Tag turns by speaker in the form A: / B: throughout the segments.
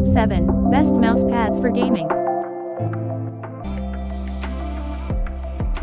A: Top 7 Best Mouse Pads for Gaming.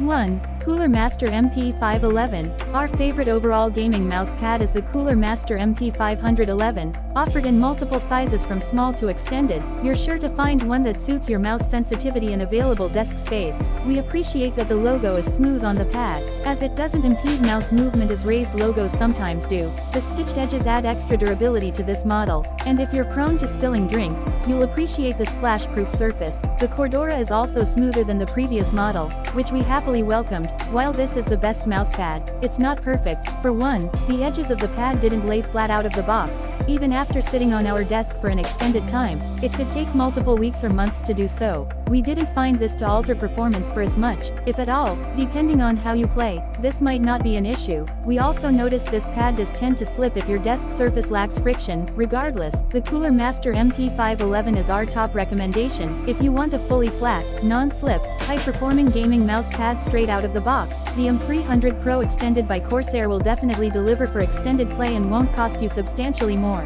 A: 1. Cooler Master MP511. Our favorite overall gaming mouse pad is the Cooler Master MP511, offered in multiple sizes from small to extended. You're sure to find one that suits your mouse sensitivity and available desk space. We appreciate that the logo is smooth on the pad, as it doesn't impede mouse movement as raised logos sometimes do. The stitched edges add extra durability to this model, and if you're prone to spilling drinks, you'll appreciate the splash-proof surface. The Cordura is also smoother than the previous model, which we happily welcomed. While this is the best mouse pad, it's not perfect. For one, the edges of the pad didn't lay flat out of the box. Even after sitting on our desk for an extended time, it could take multiple weeks or months to do so. We didn't find this to alter performance for as much, if at all, depending on how you play. This might not be an issue. We also noticed this pad does tend to slip if your desk surface lacks friction. Regardless, the Cooler Master MP511 is our top recommendation if you want a fully flat, non-slip, high-performing gaming mouse pad straight out of the box. The M300 Pro extended by Corsair will definitely deliver for extended play and won't cost you substantially more.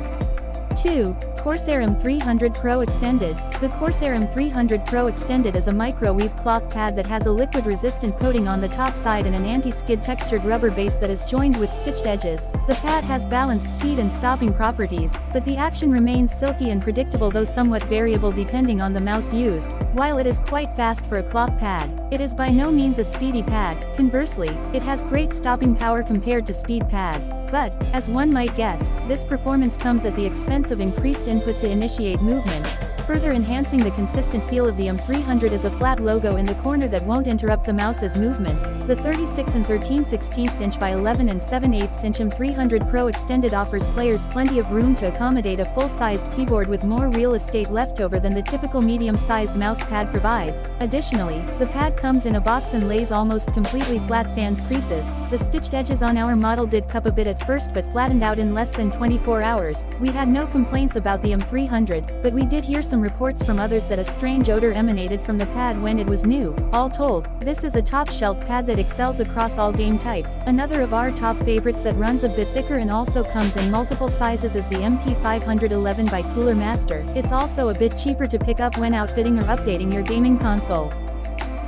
A: 2. Corsair M300 Pro Extended. The Corsair M300 Pro Extended is a microwave cloth pad that has a liquid-resistant coating on the top side and an anti-skid textured rubber base that is joined with stitched edges. The pad has balanced speed and stopping properties, but the action remains silky and predictable, though somewhat variable depending on the mouse used. While it is quite fast for a cloth pad, it is by no means a speedy pad. Conversely, it has great stopping power compared to speed pads. But, as one might guess, this performance comes at the expense of increased input to initiate movements. Further enhancing the consistent feel of the M300 is a flat logo in the corner that won't interrupt the mouse's movement. The 36 and 13/16 inch by 11 and 7/8 inch M300 Pro Extended offers players plenty of room to accommodate a full-sized keyboard with more real estate left over than the typical medium-sized mouse pad provides. Additionally, the pad comes in a box and lays almost completely flat sans creases. The stitched edges on our model did cup a bit at first but flattened out in less than 24 hours. We had no complaints about the M300, but we did hear some reports from others that a strange odor emanated from the pad when it was new. All told, this is a top-shelf pad that excels across all game types. Another of our top favorites that runs a bit thicker and also comes in multiple sizes is the MP511 by Cooler Master. It's also a bit cheaper to pick up when outfitting or updating your gaming console.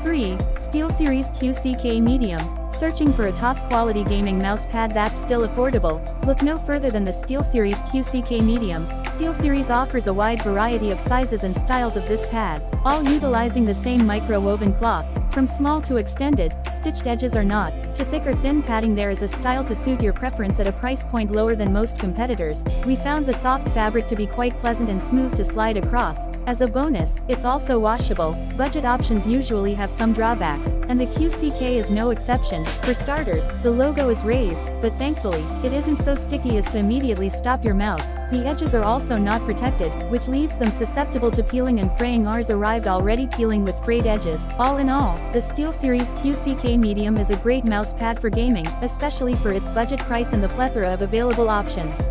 A: 3. SteelSeries Qck Medium. Searching for a top-quality gaming mouse pad that's still affordable? Look no further than the SteelSeries Qck Medium. SteelSeries offers a wide variety of sizes and styles of this pad, all utilizing the same micro-woven cloth. From small to extended, stitched edges or not, to thick or thin padding, there is a style to suit your preference at a price point lower than most competitors. We found the soft fabric to be quite pleasant and smooth to slide across. As a bonus, it's also washable. Budget options usually have some drawbacks, and the Qck is no exception. For starters, the logo is raised, but thankfully, it isn't so sticky as to immediately stop your mouse. The edges are also not protected, which leaves them susceptible to peeling and fraying. Ours arrived already peeling with frayed edges. All in all, the SteelSeries Qck Medium is a great mouse pad for gaming, especially for its budget price and the plethora of available options.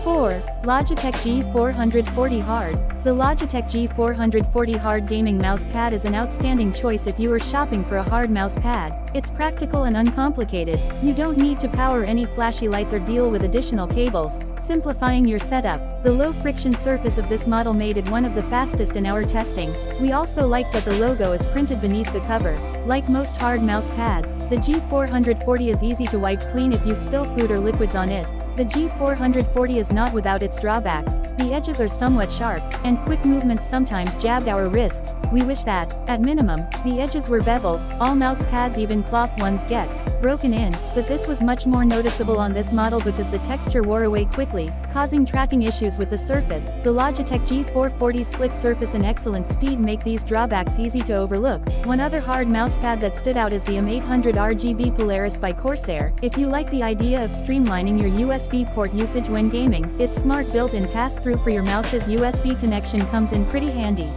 A: 4. Logitech G440 Hard. The Logitech G440 Hard gaming mouse pad is an outstanding choice if you are shopping for a hard mouse pad. It's practical and uncomplicated. You don't need to power any flashy lights or deal with additional cables, simplifying your setup. The low-friction surface of this model made it one of the fastest in our testing. We also like that the logo is printed beneath the cover. Like most hard mouse pads, the G440 is easy to wipe clean if you spill food or liquids on it. The G440 is not without its drawbacks. The edges are somewhat sharp, and quick movements sometimes jabbed our wrists. We wish that, at minimum, the edges were beveled. All mouse pads, even cloth ones, get broken in, but this was much more noticeable on this model because the texture wore away quickly, causing tracking issues with the surface. The Logitech G440's slick surface and excellent speed make these drawbacks easy to overlook. One other hard mouse pad that stood out is the M800 RGB Polaris by Corsair. If you like the idea of streamlining your USB port usage when gaming, its smart built-in pass-through for your mouse's USB connection comes in pretty handy.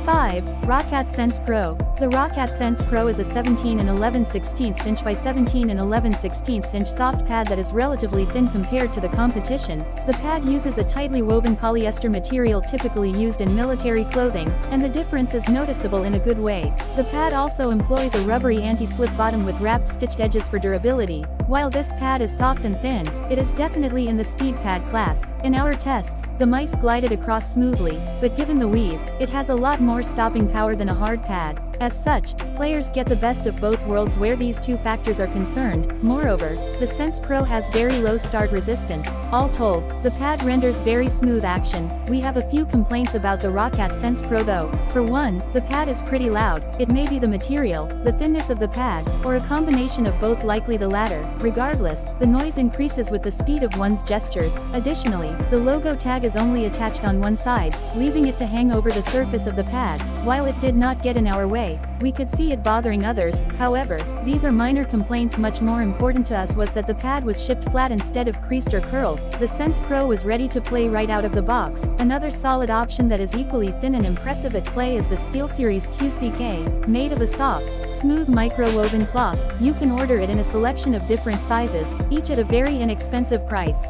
A: 5. Roccat Sense Pro. The Roccat Sense Pro is a 17 and 11/16 inch by 17 and 11/16 inch soft pad that is relatively thin compared to the competition. The pad uses a tightly woven polyester material typically used in military clothing, and the difference is noticeable in a good way. The pad also employs a rubbery anti-slip bottom with wrapped stitched edges for durability. While this pad is soft and thin, it is definitely in the speed pad class. In our tests, the mice glided across smoothly, but given the weave, it has a lot more stopping power than a hard pad. As such, players get the best of both worlds where these two factors are concerned. Moreover, the Sense Pro has very low start resistance. All told, the pad renders very smooth action. We have a few complaints about the Roccat Sense Pro though. For one, the pad is pretty loud. It may be the material, the thinness of the pad, or a combination of both, likely the latter. Regardless, the noise increases with the speed of one's gestures. Additionally, the logo tag is only attached on one side, leaving it to hang over the surface of the pad. While it did not get in our way, we could see it bothering others. However, these are minor complaints. Much more important to us was that the pad was shipped flat instead of creased or curled. The Sense Pro was ready to play right out of the box. Another solid option that is equally thin and impressive at play is the SteelSeries Qck, made of a soft, smooth micro-woven cloth. You can order it in a selection of different sizes, each at a very inexpensive price.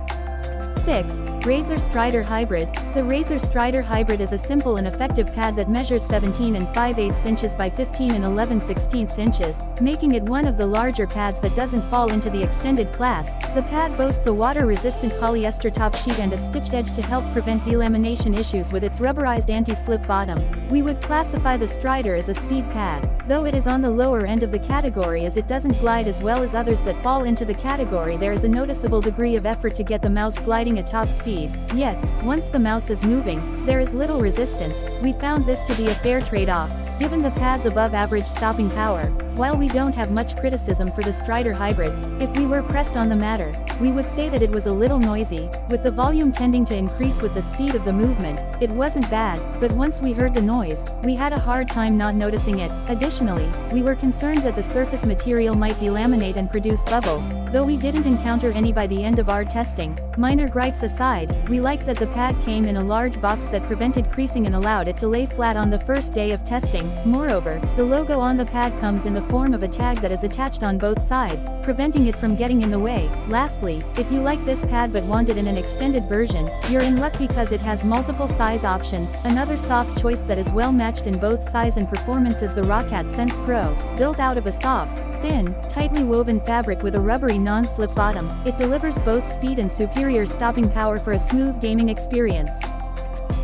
A: 6. Razer Strider Hybrid. The Razer Strider Hybrid is a simple and effective pad that measures 17 5/8 inches by 15 11/16 inches, making it one of the larger pads that doesn't fall into the extended class. The pad boasts a water-resistant polyester top sheet and a stitched edge to help prevent delamination issues with its rubberized anti-slip bottom. We would classify the Strider as a speed pad, though it is on the lower end of the category as it doesn't glide as well as others that fall into the category. There is a noticeable degree of effort to get the mouse gliding at top speed. Yet, once the mouse is moving, there is little resistance. We found this to be a fair trade-off, given the pad's above-average stopping power. While we don't have much criticism for the Strider Hybrid, if we were pressed on the matter, we would say that it was a little noisy, with the volume tending to increase with the speed of the movement. It wasn't bad, but once we heard the noise, we had a hard time not noticing it. Additionally, we were concerned that the surface material might delaminate and produce bubbles, though we didn't encounter any by the end of our testing. Minor gripes aside, we liked that the pad came in a large box that prevented creasing and allowed it to lay flat on the first day of testing. Moreover, the logo on the pad comes in the form of a tag that is attached on both sides, preventing it from getting in the way. Lastly, if you like this pad but want it in an extended version, you're in luck because it has multiple size options. Another soft choice that is well matched in both size and performance is the Roccat Sense Pro. Built out of a soft, thin, tightly woven fabric with a rubbery non-slip bottom, it delivers both speed and superior stopping power for a smooth gaming experience.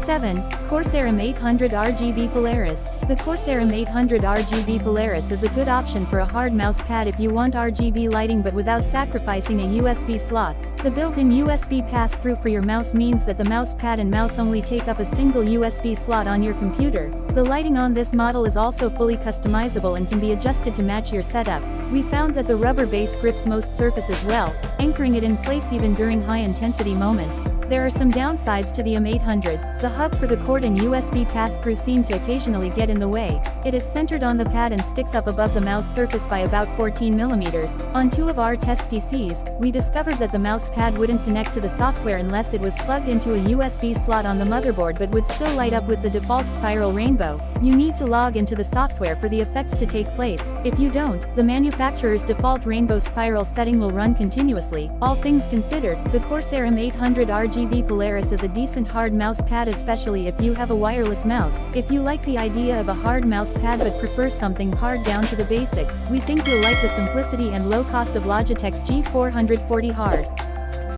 A: 7. Corsair M800 RGB Polaris. The Corsair M800 RGB Polaris is a good option for a hard mouse pad if you want RGB lighting but without sacrificing a USB slot. The built-in USB pass-through for your mouse means that the mouse pad and mouse only take up a single USB slot on your computer. The lighting on this model is also fully customizable and can be adjusted to match your setup. We found that the rubber base grips most surfaces well, anchoring it in place even during high-intensity moments. There are some downsides to the M800. The hub for the cord and USB pass-through seem to occasionally get in the way. It is centered on the pad and sticks up above the mouse surface by about 14 mm. On two of our test PCs, we discovered that the mouse pad wouldn't connect to the software unless it was plugged into a USB slot on the motherboard but would still light up with the default spiral rainbow. You need to log into the software for the effects to take place. If you don't, the manufacturer's default rainbow spiral setting will run continuously. All things considered, the Corsair M800 RGB Polaris is a decent hard mouse pad, especially if you have a wireless mouse. If you like the idea of a hard mouse pad but prefer something hard down to the basics, we think you'll like the simplicity and low cost of Logitech's G440 Hard.